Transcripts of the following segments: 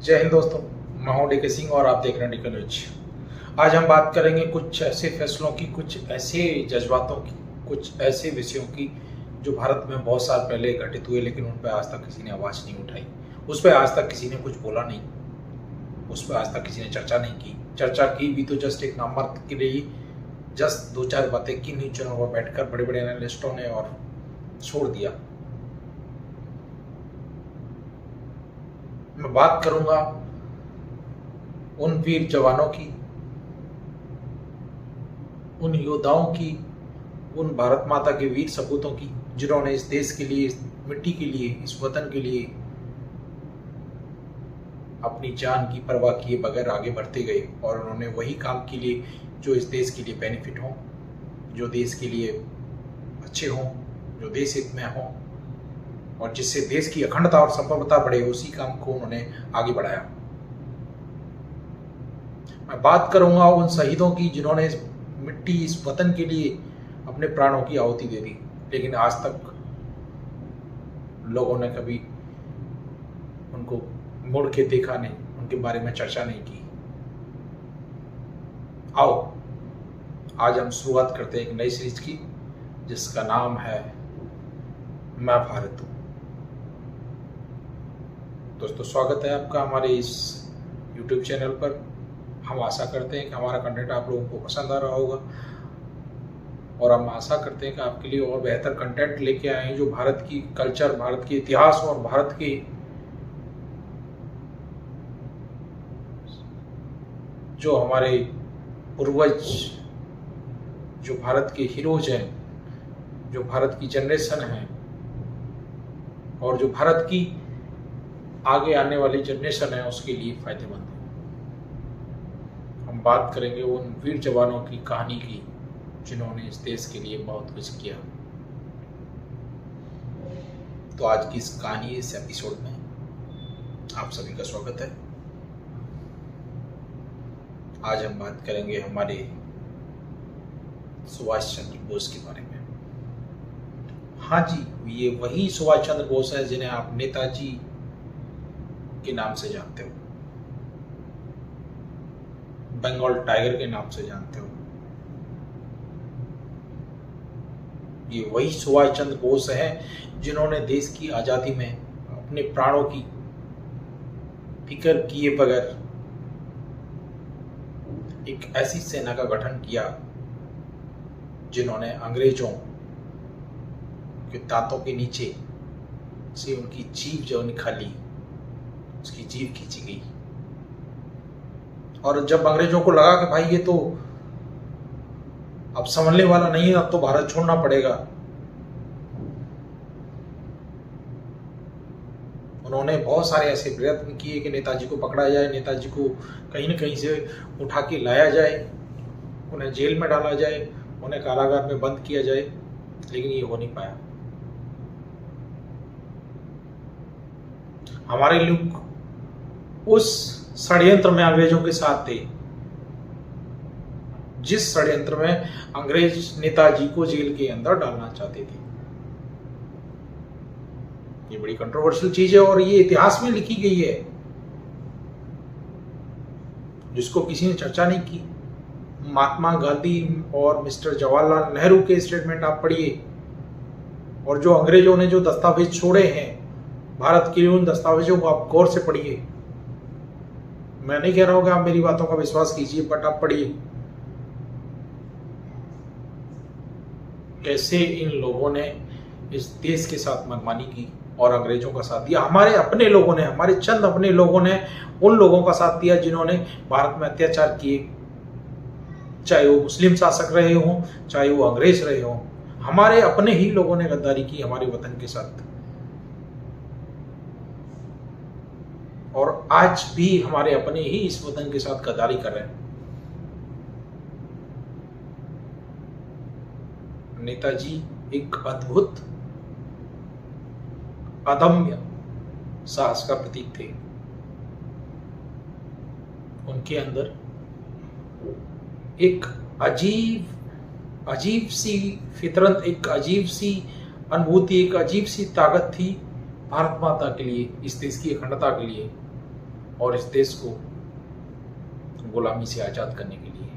जय हिंद दोस्तों, मैं हूं डीके सिंह और आप देख रहे हैं डीके न्यूज। आज हम बात करेंगे कुछ ऐसे फैसलों की, कुछ ऐसे जज्बातों की, कुछ ऐसे विषयों की जो भारत में बहुत साल पहले घटित हुए, लेकिन उन पर आज तक किसी ने आवाज़ नहीं उठाई, उस पर आज तक किसी ने कुछ बोला नहीं, उस पर आज तक किसी ने चर्चा नहीं की। चर्चा की भी तो जस्ट एक नाम मात्र के लिए, जस्ट दो चार बातें की न्यूज चैनल पर बैठकर बड़े बड़े एनालिस्टों ने और छोड़ दिया। मैं बात करूंगा उन वीर जवानों की, उन योद्धाओं की, उन भारत माता के वीर सपूतों की जिन्होंने इस देश के लिए, इस मिट्टी के लिए, इस वतन के लिए अपनी जान की परवाह किए बगैर आगे बढ़ते गए और उन्होंने वही काम के लिए जो इस देश के लिए बेनिफिट हो, जो देश के लिए अच्छे हों, जो देश हित में हों और जिससे देश की अखंडता और संप्रभुता बढ़े, उसी काम को उन्होंने आगे बढ़ाया। मैं बात करूंगा उन शहीदों की जिन्होंने इस मिट्टी, इस वतन के लिए अपने प्राणों की आहुति दे दी, लेकिन आज तक लोगों ने कभी उनको मुड़ के देखा नहीं, उनके बारे में चर्चा नहीं की। आओ आज हम शुरुआत करते हैं एक नई सीरीज की जिसका नाम है मैं भारत हूं। दोस्तों, स्वागत है आपका हमारे इस YouTube चैनल पर। हम आशा करते हैं कि हमारा कंटेंट आप लोगों को पसंद आ रहा होगा और हम आशा करते हैं कि आपके लिए और बेहतर कंटेंट लेके आए हैं जो भारत की कल्चर, भारत के इतिहास और भारत के जो हमारे पूर्वज, जो भारत के हीरोज हैं, जो भारत की जनरेशन है और जो भारत की आगे आने वाली जनरेशन है उसके लिए फायदेमंद है। हम बात करेंगे उन वीर जवानों की कहानी की जिन्होंने इस देश के लिए बहुत कुछ किया। तो आज की इस कहानी, इस एपिसोड में आप सभी का स्वागत है। आज हम बात करेंगे हमारे सुभाष चंद्र बोस के बारे में। हाँ जी, ये वही सुभाष चंद्र बोस है जिन्हें आप नेताजी के नाम से जानते हो, बंगाल टाइगर के नाम से जानते हो। ये वही सुभाष चंद्र बोस है जिन्होंने देश की आजादी में अपने प्राणों की फिक्र किए बगैर एक ऐसी सेना का गठन किया जिन्होंने अंग्रेजों के दांतों के नीचे से उनकी जीभ जो निकाली, उसकी जीभ खींची गई। और जब अंग्रेजों को लगा कि भाई ये तो अब संभलने वाला नहीं है, अब तो भारत छोड़ना पड़ेगा, उन्होंने बहुत सारे ऐसे प्रयत्न किए कि नेताजी को पकड़ा जाए, नेताजी को कहीं न कहीं से उठा के लाया जाए, उन्हें जेल में डाला जाए, उन्हें कारागार में बंद किया जाए, लेकिन ये हो नहीं पाया। हमारे लोग उस षड्यंत्र में अंग्रेजों के साथ थे, जिस षड्यंत्र में अंग्रेज नेताजी को जेल के अंदर डालना चाहते थे। ये बड़ी कंट्रोवर्शियल चीज है और ये इतिहास में लिखी गई है जिसको किसी ने चर्चा नहीं की। महात्मा गांधी और मिस्टर जवाहरलाल नेहरू के स्टेटमेंट आप पढ़िए और जो अंग्रेजों ने जो दस्तावेज छोड़े हैं भारत के लिए, उन दस्तावेजों को आप गौर से पढ़िए। मैं नहीं कह रहा हूं कि आप मेरी बातों का विश्वास कीजिए, बट आप पढ़िए कैसे इन लोगों ने इस देश के साथ मनमानी की और अंग्रेजों का साथ दिया। हमारे अपने लोगों ने, हमारे चंद अपने लोगों ने उन लोगों का साथ दिया जिन्होंने भारत में अत्याचार किए, चाहे वो मुस्लिम शासक रहे हों, चाहे वो अंग्रेज रहे हों। हमारे अपने ही लोगों ने गद्दारी की हमारे वतन के साथ और आज भी हमारे अपने ही इस वतन के साथ गद्दारी कर रहे हैं। नेताजी एक अद्भुत, अदम्य साहस का प्रतीक थे। उनके अंदर एक अजीब सी फितरत, एक अजीब सी अनुभूति, एक अजीब सी ताकत थी भारत माता के लिए, इस देश की अखंडता के लिए। और इस देश को गुलामी से आज़ाद करने के लिए।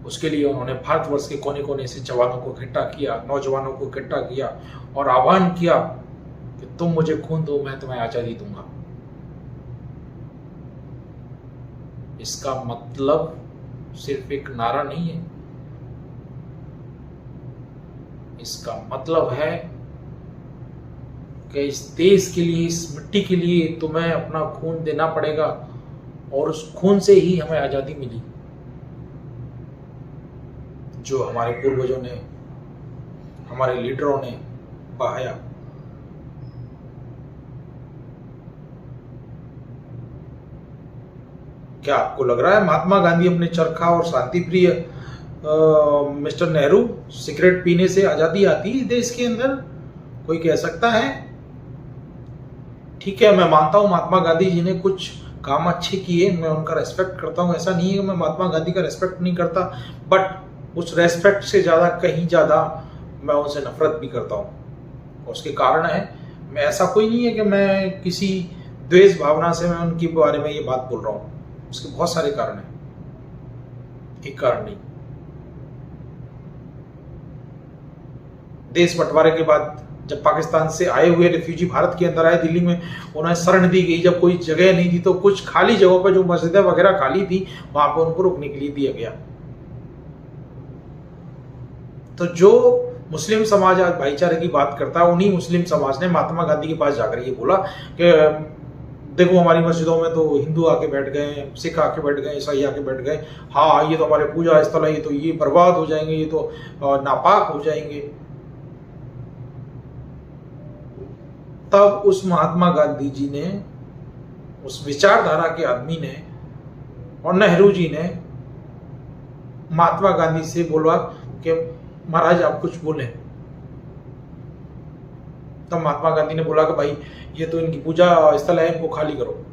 उसके लिए उन्होंने भारतवर्ष के कोने कोने से जवानों को इकट्ठा किया, नौजवानों को इकट्ठा किया और आह्वान किया कि तुम मुझे खून दो, मैं तुम्हें आज़ादी दूंगा। इसका मतलब सिर्फ एक नारा नहीं है, इसका मतलब है कि इस देश के लिए, इस मिट्टी के लिए तुम्हें अपना खून देना पड़ेगा और उस खून से ही हमें आज़ादी मिली जो हमारे पूर्वजों ने, हमारे लीडरों ने बहाया। क्या आपको लग रहा है महात्मा गांधी अपने चरखा और शांति प्रिय मिस्टर नेहरू सिगरेट पीने से आजादी आती है देश के अंदर? कोई कह सकता है? ठीक है, मैं मानता हूं महात्मा गांधी जी ने कुछ काम अच्छे किए, मैं उनका रेस्पेक्ट करता हूं, ऐसा नहीं है कि मैं महात्मा गांधी का रेस्पेक्ट नहीं करता, बट उस रेस्पेक्ट से ज़्यादा, कहीं ज़्यादा मैं उनसे नफरत भी करता हूं। उसके कारण है, मैं ऐसा कोई नहीं है कि मैं किसी द्वेष भावना से मैं उनके बारे में ये बात बोल रहा हूं, उसके बहुत सारे कारण हैं, एक कारण नहीं। देश बंटवारे के बाद जब पाकिस्तान से आए हुए रिफ्यूजी भारत के अंदर आए, दिल्ली में उन्हें शरण दी गई, जब कोई जगह नहीं थी तो कुछ खाली जगहों पर जो मस्जिदें वगैरह खाली थी वहां पर उनको रुकने के लिए दिया गया। तो जो मुस्लिम समाज आज भाईचारे की बात करता है, उन्हीं मुस्लिम समाज ने महात्मा गांधी के पास जाकर ये बोला कि देखो हमारी मस्जिदों में तो हिंदू आके बैठ गए, सिख आके बैठ गए, ईसाई आके बैठ गए, हाँ ये तो हमारे पूजा स्थल है, ये तो ये बर्बाद हो जाएंगे, ये तो नापाक हो जाएंगे। तब उस महात्मा गांधी जी ने, उस विचारधारा के आदमी ने और नेहरू जी ने महात्मा गांधी से बोला कि महाराज आप कुछ बोले। तब महात्मा गांधी ने बोला कि भाई ये तो इनकी पूजा स्थल है, इनको खाली करो।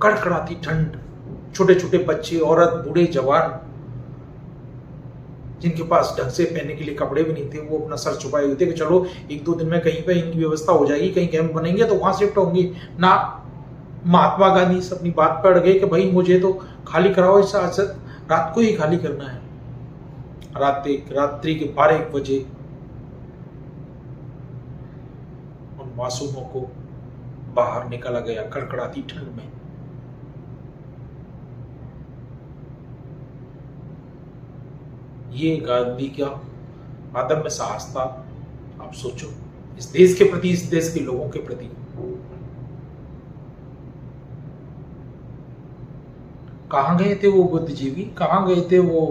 कड़कड़ाती ठंड, छोटे छोटे बच्चे, औरत, बूढ़े, जवान, जिनके पास ढंग से पहनने के लिए कपड़े भी नहीं थे, वो अपना सर छुपाए हुए थे कि चलो एक दो दिन में कहीं पे इनकी व्यवस्था हो जाएगी, कहीं कैंप बनेंगे तो वहां शिफ्ट होंगे ना। महात्मा गांधी से अपनी बात पर अड़ गए कि भाई मुझे तो खाली कराओ, इस रात को ही खाली करना है। रात्रि के 12-1 बजे उन मासूमों को बाहर निकाला गया कड़कड़ाती ठंड में। ये गांधी का अदम्य साहस था। आप सोचो, इस देश के प्रति, इस देश के लोगों के प्रति। कहां गए थे वो बुद्धिजीवी, कहां गए थे वो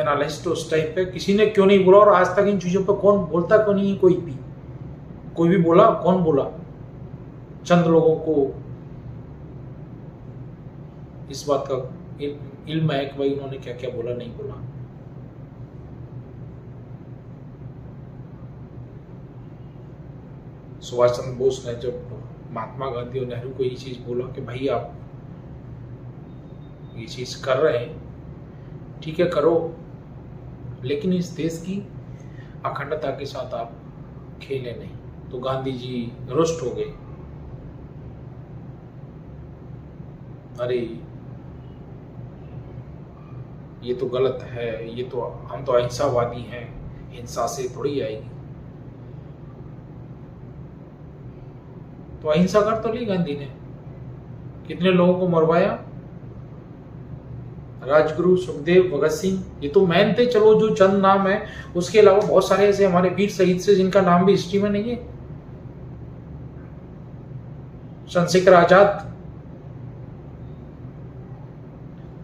एनालिस्ट उस टाइम पे? किसी ने क्यों नहीं बोला? और आज तक इन चीजों पे कौन बोलता क्यों नहीं है? कोई भी बोला? कौन बोला? चंद लोगों को इस बात का इल्म है कि भाई उन्होंने क्या क्या बोला, नहीं बोला। सुभाष चंद्र बोस ने जब महात्मा गांधी और नेहरू को ये चीज बोला कि भाई आप ये चीज कर रहे हैं, ठीक है करो, लेकिन इस देश की अखंडता के साथ आप खेले नहीं, तो गांधी जी रुष्ट हो गए। अरे ये तो गलत है, ये तो हम तो अहिंसावादी हैं, हिंसा से थोड़ी आएगी। तो अहिंसा कर तो ली गांधी ने, कितने लोगों को मरवाया, राजगुरु, सुखदेव, भगत सिंह, ये तो मैन थे। चलो जो चंद नाम है, उसके अलावा बहुत सारे ऐसे हमारे वीर शहीद से जिनका नाम भी हिस्ट्री में नहीं है। चंद्रशेखर आजाद,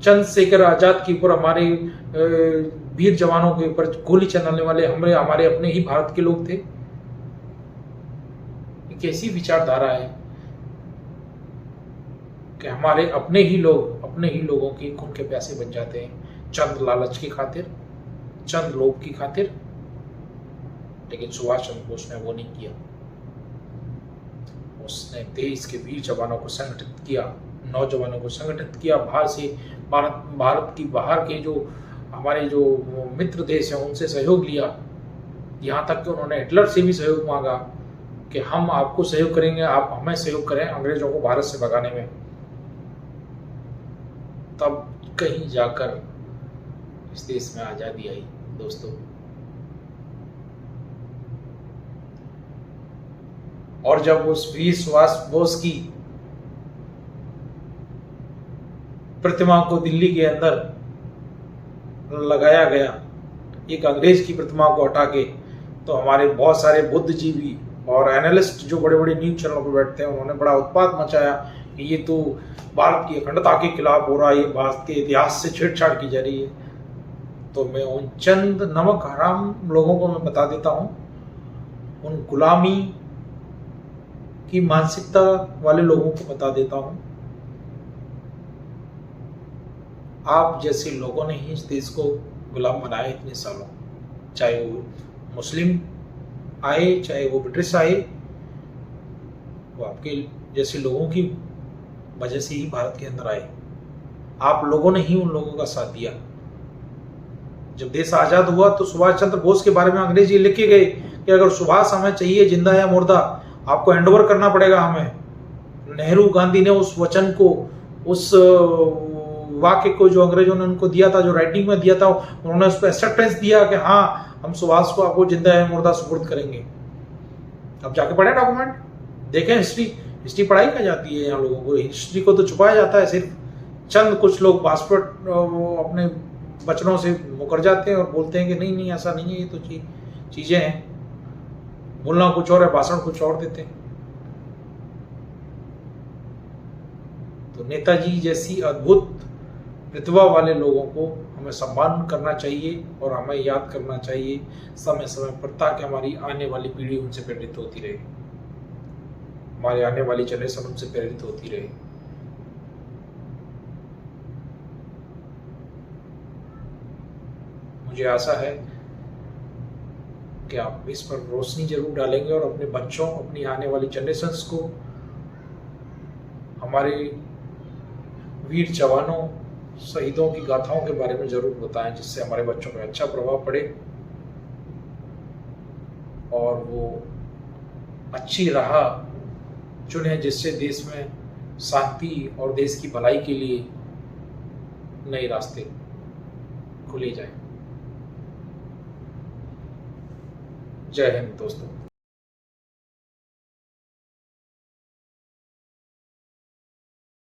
चंद्रशेखर आजाद के ऊपर, हमारे वीर जवानों के ऊपर गोली चलाने वाले हमारे अपने ही भारत के लोग थे। कैसी विचारधारा है कि हमारे अपने ही लोगों के खून के प्यासे बन जाते हैं चंद लालच की खातिर, चंद लोभ की खातिर। लेकिन सुभाष चंद्र बोस ने वो नहीं किया। उसने देश के वीर जवानों को संगठित किया, नौजवानों को संगठित किया, बाहर से भारत की बाहर के जो हमारे जो मित्र देश हैं उनसे सहयोग लिया। यहाँ तक कि उन्होंने हिटलर से भी सहयोग मांगा कि हम आपको सहयोग करेंगे, आप हमें सहयोग करें अंग्रेजों को भारत से भगाने में। तब कहीं जाकर इस देश में आज़ादी आई दोस्तों। और जब उस वीर सुभाष बोस की प्रतिमा को दिल्ली के अंदर लगाया गया, एक अंग्रेज की प्रतिमा को हटा के, तो हमारे बहुत सारे बुद्धिजीवी और एनालिस्ट जो बड़े बड़े न्यूज चैनलों पर बैठते हैं, उन्होंने बड़ा उत्पात मचाया कि ये तो भारत की अखंडता के खिलाफ हो रहा है, ये भारत के इतिहास से छेड़छाड़ की जा रही है। तो मैं उन चंद नमक हराम लोगों को मैं बता देता हूं, उन गुलामी की मानसिकता वाले लोगों को बता देता हूं, आप जैसे लोगों ने ही इस देश को गुलाम बनाया इतने सालों, चाहे वो मुस्लिम आए, चाहे वो ब्रिटिश आए, वो आपके जैसे लोगों की वजह से ही भारत के अंदर आए। आप लोगों ने ही उन लोगों का साथ दिया। जब देश आजाद हुआ तो सुभाष चंद्र बोस के बारे में अंग्रेज ये लिख के गए कि अगर सुभाष हमें चाहिए जिंदा या मुर्दा, आपको हैंडओवर करना पड़ेगा हमें। नेहरू गांधी ने उस वचन को, उस वाक्य को जो अंग्रेजों ने उनको दिया था, जो राइटिंग में दिया था, उन्होंने उस पर एक्सेप्टेंस दिया कि हाँ हम सुभाष को आपको जिंदा या मुर्दा सुपुर्द करेंगे। अब जाके पढ़े डॉक्यूमेंट, देखें हिस्ट्री पढ़ाई क्या जाती है यहाँ लोगों को। हिस्ट्री को तो छुपाया जाता है, सिर्फ चंद कुछ लोग पासपोर्ट अपने वचनों से मुकर जाते हैं और बोलते हैं कि नहीं नहीं ऐसा नहीं है, ये तो चीजें हैं, बोलना कुछ और है, भाषण कुछ और देते हैं। तो नेताजी जैसी अद्भुत प्रतिभा वाले लोगों को हमें सम्मान करना चाहिए और हमें याद करना चाहिए समय समय पर, ताकि हमारी आने वाली पीढ़ी उनसे प्रेरित होती रहे, हमारी आने वाली जनरेशन उनसे प्रेरित होती रहे। मुझे आशा है कि आप इस पर रोशनी जरूर डालेंगे और अपने बच्चों, अपनी आने वाली जनरेशन्स को हमारे वीर जवानों, शहीदों की गाथाओं के बारे में जरूर बताएं, जिससे हमारे बच्चों पर अच्छा प्रभाव पड़े और वो अच्छी राह चुने, जिससे देश में शांति और देश की भलाई के लिए नए रास्ते खुले जाएं। जय हिंद दोस्तों।